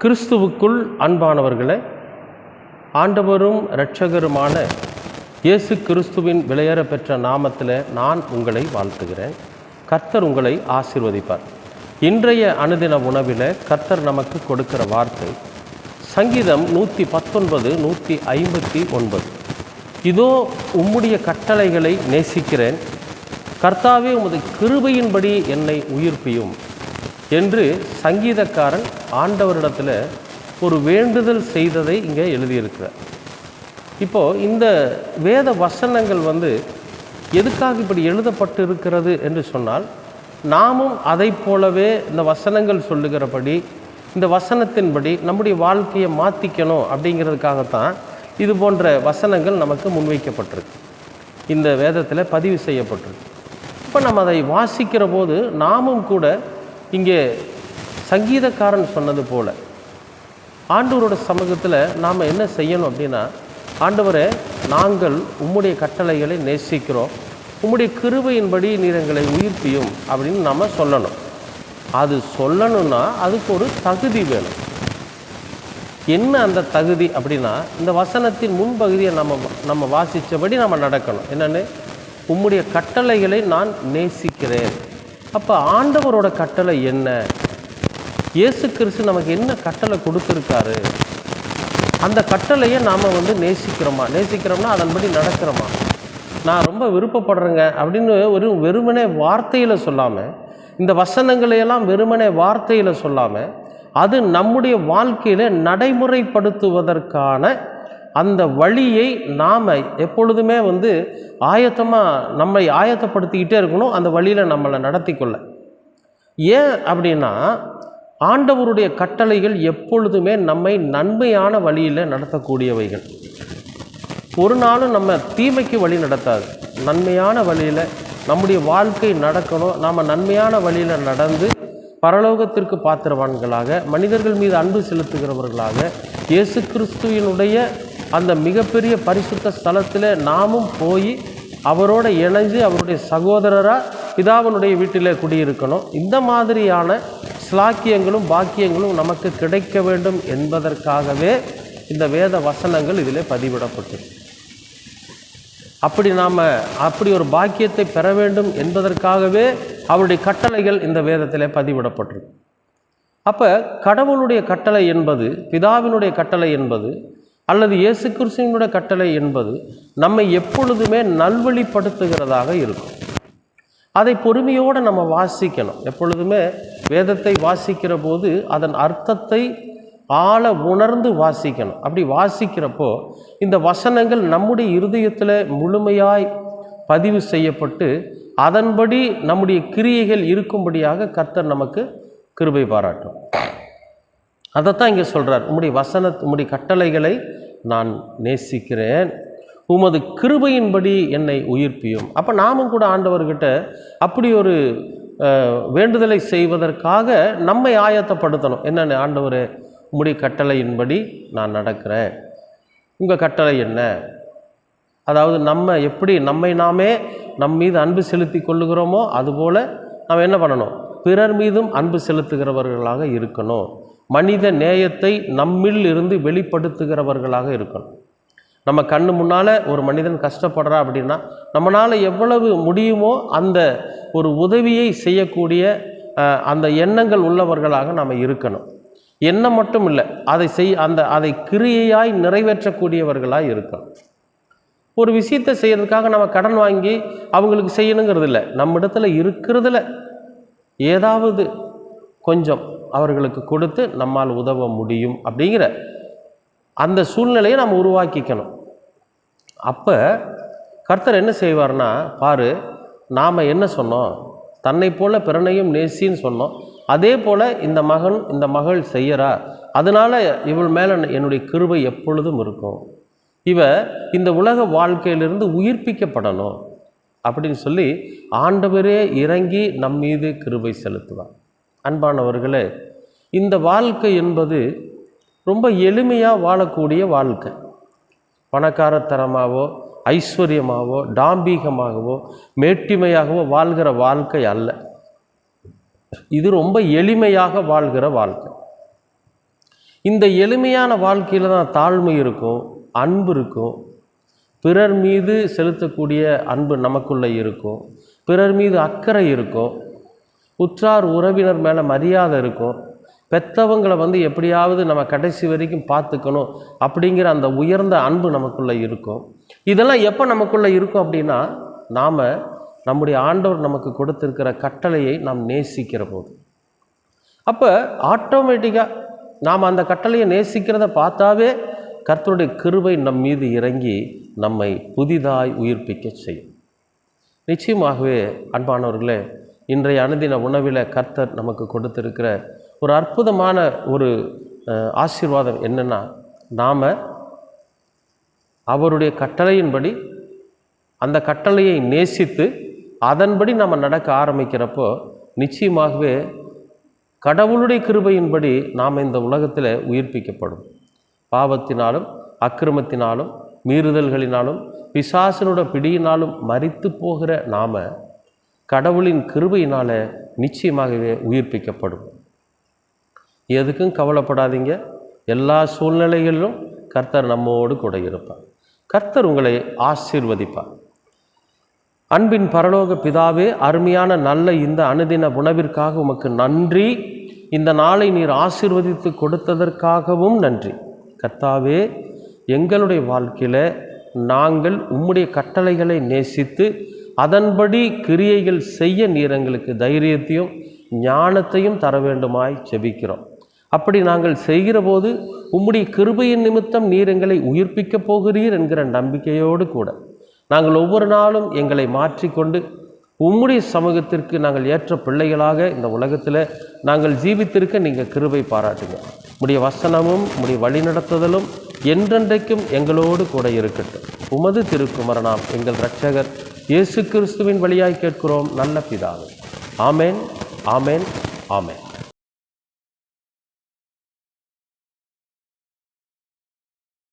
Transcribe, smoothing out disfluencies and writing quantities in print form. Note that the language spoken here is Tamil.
கிறிஸ்துவுக்குள் அன்பானவர்களே, ஆண்டவரும் இரட்சகருமான இயேசு கிறிஸ்துவின் விலையேற பெற்ற நாமத்தில் நான் உங்களை வாழ்த்துகிறேன். கர்த்தர் உங்களை ஆசீர்வதிப்பார். இன்றைய அனுதின உணவில் கர்த்தர் நமக்கு கொடுக்கிற வார்த்தை சங்கீதம் 119, 159. இதோ உம்முடைய கட்டளைகளை நேசிக்கிறேன், கர்த்தாவே உமது கிருபையின்படி என்னை உயிர்ப்பியும் என்று சங்கீதக்காரன் ஆண்டவரிடத்தில் ஒரு வேண்டுதல் செய்ததை இங்கே எழுதியிருக்கிறார். இப்போது இந்த வேத வசனங்கள் எதுக்காக இப்படி எழுதப்பட்டு இருக்கிறது என்று சொன்னால், நாமும் அதை போலவே இந்த வசனங்கள் சொல்லுகிறபடி, இந்த வசனத்தின்படி நம்முடைய வாழ்க்கையை மாற்றிக்கணும் அப்படிங்கிறதுக்காகத்தான் இது போன்ற வசனங்கள் நமக்கு முன்வைக்கப்பட்டிருக்கு, இந்த வேதத்தில் பதிவு செய்யப்பட்டிருக்கு. இப்போ நம்ம அதை வாசிக்கிற போது நாமும் கூட இங்கே சங்கீதக்காரன் சொன்னது போல் ஆண்டவரோட சமூகத்தில் நாம் என்ன செய்யணும் அப்படின்னா, ஆண்டவரே, நாங்கள் உம்முடைய கட்டளைகளை நேசிக்கிறோம், உம்முடைய கிருபையின்படி நீர் எங்களை உயிர்ப்பியும் அப்படின்னு நம்ம சொல்லணும். அது சொல்லணும்னா அதுக்கு ஒரு தகுதி வேணும். என்ன அந்த தகுதி அப்படின்னா, இந்த வசனத்தின் முன்பகுதியை நம்ம வாசித்தபடி நம்ம நடக்கணும். என்னென்னு, உம்முடைய கட்டளைகளை நான் நேசிக்கிறேன். அப்போ ஆண்டவரோட கட்டளை என்ன, இயேசு கிறிஸ்து நமக்கு என்ன கட்டளை கொடுத்துருக்காரு, அந்த கட்டளையை நாம் நேசிக்கிறோம்னா அதன்படி நடக்கிறோமா. நான் ரொம்ப விருப்பப்படுறேங்க அப்படின்னு ஒரு வெறுமனே வார்த்தையில் சொல்லாமல், இந்த வசனங்களையெல்லாம் வெறுமனே வார்த்தையில் சொல்லாமல், அது நம்முடைய வாழ்க்கையில் நடைமுறைப்படுத்துவதற்கான அந்த வழியை நாம் எப்பொழுதுமே நம்மை ஆயத்தப்படுத்திக்கிட்டே இருக்கணும், அந்த வழியில் நம்மளை நடத்தி கொள்ள. ஏன் அப்படின்னா, ஆண்டவருடைய கட்டளைகள் எப்பொழுதுமே நம்மை நன்மையான வழியில் நடத்தக்கூடியவைகள். ஒரு நாளும் நம்ம தீமைக்கு வழி நடத்தாது. நன்மையான வழியில் நம்முடைய வாழ்க்கை நடக்கணும். நாம் நன்மையான வழியில் நடந்து பரலோகத்திற்கு பாத்திரவான்களாக, மனிதர்கள் மீது அன்பு செலுத்துகிறவர்களாக, இயேசு கிறிஸ்துவினுடைய அந்த மிகப்பெரிய பரிசுத்த ஸ்தலத்தில் நாமும் போய் அவரோட இணைஞ்சு அவருடைய சகோதரராக பிதாவினுடைய வீட்டில் குடியிருக்கணும். இந்த மாதிரியான ஸ்லாக்கியங்களும் பாக்கியங்களும் நமக்கு கிடைக்க வேண்டும் என்பதற்காகவே இந்த வேத வசனங்கள் இதில் பதிவிடப்பட்டு, அப்படி ஒரு பாக்கியத்தை பெற வேண்டும் என்பதற்காகவே அவருடைய கட்டளைகள் இந்த வேதத்தில் பதிவிடப்பட்டிருக்கு. அப்போ கடவுளுடைய கட்டளை என்பது, பிதாவினுடைய கட்டளை என்பது, அல்லது இயேசு கிறிஸ்துவினுடைய கட்டளை என்பது நம்மை எப்பொழுதுமே நல்வழிப்படுத்துகிறதாக இருக்கும். அதை பொறுமையோடு நம்ம வாசிக்கணும். எப்பொழுதுமே வேதத்தை வாசிக்கிற போது அதன் அர்த்தத்தை ஆழ உணர்ந்து வாசிக்கணும். அப்படி வாசிக்கிறப்போ இந்த வசனங்கள் நம்முடைய இருதயத்தில் முழுமையாய் பதிவு செய்யப்பட்டு அதன்படி நம்முடைய கிரியைகள் இருக்கும்படியாக கர்த்தர் நமக்கு கிருபை பாராட்டும். அதைத்தான் இங்கே சொல்கிறார், உம்முடைய கட்டளைகளை நான் நேசிக்கிறேன், உமது கிருபையின்படி என்னை உயிர்ப்பியும். அப்போ நாமும் கூட ஆண்டவர்கிட்ட அப்படி ஒரு வேண்டுதலை செய்வதற்காக நம்மை ஆயத்தப்படுத்தணும். என்னென்ன, ஆண்டவரே, உம்முடைய கட்டளையின்படி நான் நடக்கிறேன், உங்கள் கட்டளை என்ன. அதாவது நம்ம எப்படி நாமே நம் மீது அன்பு செலுத்தி கொள்ளுகிறோமோ அதுபோல் நம்ம என்ன பண்ணணும், பிறர் மீதும் அன்பு செலுத்துகிறவர்களாக இருக்கணும். மனித நேயத்தை நம்மில் இருந்து வெளிப்படுத்துகிறவர்களாக இருக்கணும். நம்ம கண்ணு முன்னால் ஒரு மனிதன் கஷ்டப்படுறா அப்படின்னா நம்மளால் எவ்வளவு முடியுமோ அந்த ஒரு உதவியை செய்யக்கூடிய அந்த எண்ணங்கள் உள்ளவர்களாக நம்ம இருக்கணும். எண்ணம் மட்டும் இல்லை, அதை கிரியையாய் நிறைவேற்றக்கூடியவர்களாக இருக்கணும். ஒரு விஷயத்தை செய்கிறதுக்காக நம்ம கடன் வாங்கி அவங்களுக்கு செய்யணுங்கிறது இல்லை, நம்மிடத்தில் இருக்கிறதுல ஏதாவது கொஞ்சம் அவர்களுக்கு கொடுத்து நம்மால் உதவ முடியும் அப்படிங்கிற அந்த சூழ்நிலையை நம்ம உருவாக்கிக்கணும். அப்போ கர்த்தர் என்ன செய்வார்னா, பாரு, நாம் என்ன சொன்னோம், தன்னை போல பிறனையும் நேசின்னு சொன்னோம், அதே போல் இந்த மகள் செய்யறா, அதனால் இவள் மேலே என்னுடைய கிருபை எப்பொழுதும் இருக்கும், இந்த உலக வாழ்க்கையிலிருந்து உயிர்ப்பிக்கப்படணும் அப்படின்னு சொல்லி ஆண்டவரே இறங்கி நம் மீது கிருபை செலுத்துவார். அன்பானவர்களே, இந்த வாழ்க்கை என்பது ரொம்ப எளிமையாக வாழக்கூடிய வாழ்க்கை. பணக்காரத்தனமாகவோ ஐஸ்வர்யமாகவோ டாம்பீகமாகவோ மேட்டிமையாகவோ வாழ்கிற வாழ்க்கை அல்ல. இது ரொம்ப எளிமையாக வாழ்கிற வாழ்க்கை. இந்த எளிமையான வாழ்க்கையில் தான் தாழ்மை இருக்கும், அன்பு இருக்கும், பிறர் மீது செலுத்தக்கூடிய அன்பு நமக்குள்ளே இருக்கும், பிறர் மீது அக்கறை இருக்கும், உற்றார் உறவினர் மேலே மரியாதை இருக்கும், பெற்றவங்களை எப்படியாவது நம்ம கடைசி வரைக்கும் பார்த்துக்கணும் அப்படிங்கிற அந்த உயர்ந்த அன்பு நமக்குள்ளே இருக்கும். இதெல்லாம் எப்போ நமக்குள்ளே இருக்கும் அப்படின்னா, நாம் நம்முடைய ஆண்டவர் நமக்கு கொடுத்திருக்கிற கட்டளையை நாம் நேசிக்கிற போது. அப்போ ஆட்டோமேட்டிக்காக நாம் அந்த கட்டளையை நேசிக்கிறத பார்த்தாவே கர்த்தருடைய கிருபை நம் மீது இறங்கி நம்மை புதிதாய் உயிர்ப்பிக்க செய்யும். நிச்சயமாகவே அன்பானவர்களே, இன்றைய அனுதின உணவில் கர்த்தர் நமக்கு கொடுத்திருக்கிற ஒரு அற்புதமான ஒரு ஆசீர்வாதம் என்னென்னா, நாம் அவருடைய கட்டளையின்படி அந்த கட்டளையை நேசித்து அதன்படி நம்ம நடக்க ஆரம்பிக்கிறப்போ நிச்சயமாகவே கடவுளுடைய கிருபையின்படி நாம் இந்த உலகத்தில் உயிர்ப்பிக்கப்படும். பாவத்தினாலும் அக்கிரமத்தினாலும் மீறுதல்களினாலும் பிசாசனோட பிடியினாலும் மரித்து போகிற நாம் கடவுளின் கிருபையினால் நிச்சயமாகவே உயிர்ப்பிக்கப்படும். எதுக்கும் கவலைப்படாதீங்க. எல்லா சூழ்நிலைகளிலும் கர்த்தர் நம்மோடு கூட இருப்பார். கர்த்தர் உங்களை ஆசீர்வதிப்பார். அன்பின் பரலோக பிதாவே, அருமையான நல்ல இந்த அனுதின உணவிற்காக உமக்கு நன்றி. இந்த நாளை நீர் ஆசீர்வதித்து கொடுத்ததற்காகவும் நன்றி. கர்த்தாவே, எங்களுடைய வாழ்க்கையில் நாங்கள் உம்முடைய கட்டளைகளை நேசித்து அதன்படி கிரியைகள் செய்ய நீர் எங்களுக்கு தைரியத்தையும் ஞானத்தையும் தர வேண்டுமாய் செபிக்கிறோம். அப்படி நாங்கள் செய்கிற போது உம்முடைய கிருபையின் நிமித்தம் நீர் எங்களை உயிர்ப்பிக்கப் போகிறீர் என்கிற நம்பிக்கையோடு கூட நாங்கள் ஒவ்வொரு நாளும் எங்களை மாற்றிக்கொண்டு உம்முடைய சமூகத்திற்கு நாங்கள் ஏற்ற பிள்ளைகளாக இந்த உலகத்தில் நாங்கள் ஜீவித்திருக்க நீங்கள் கிருபை பாராட்டுங்க. உம்முடைய வசனமும் உம்முடைய வழிநடத்துதலும் என்றென்றைக்கும் எங்களோடு கூட இருக்கட்டும். உமது திருக்குமரனாம் எங்கள் இரட்சகர் இயேசு கிறிஸ்துவின் வழியாய் கேட்கிறோம் நல்ல பிதாவே. ஆமேன், ஆமேன், ஆமேன்.